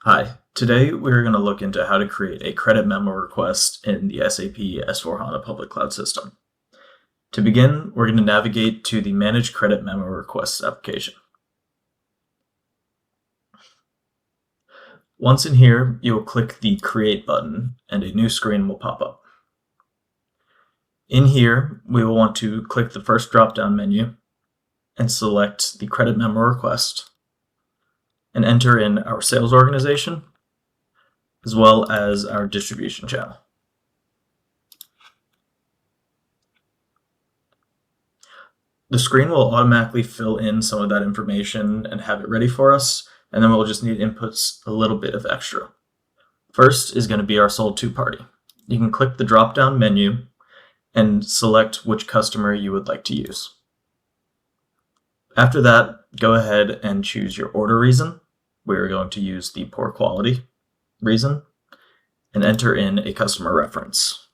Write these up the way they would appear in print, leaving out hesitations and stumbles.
Hi, today we're going to look into how to create a credit memo request in the SAP S/4HANA Public Cloud System. To begin, we're going to navigate to the Manage Credit Memo Requests application. Once in here, you will click the Create button and a new screen will pop up. In here, we will want to click the first drop-down menu and select the Credit Memo Request and enter in our sales organization as well as our distribution channel. The screen will automatically fill in some of that information and have it ready for us, and then we'll just need to input a little bit of extra. First is going to be our sold to party. You can click the drop-down menu and select which customer you would like to use. After that, go ahead and choose your order reason. We're going to use the poor quality reason and enter in a customer reference.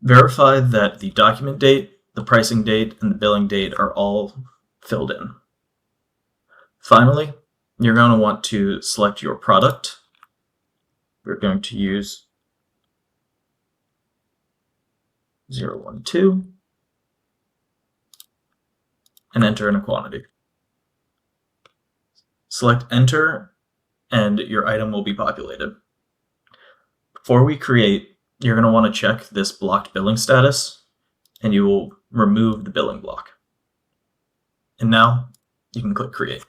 Verify that the document date, the pricing date, and the billing date are all filled in. Finally, you're going to want to select your product. We're going to use 012 and enter in a quantity. Select Enter and your item will be populated. Before we create, you're going to want to check this blocked billing status and you will remove the billing block. And now you can click Create.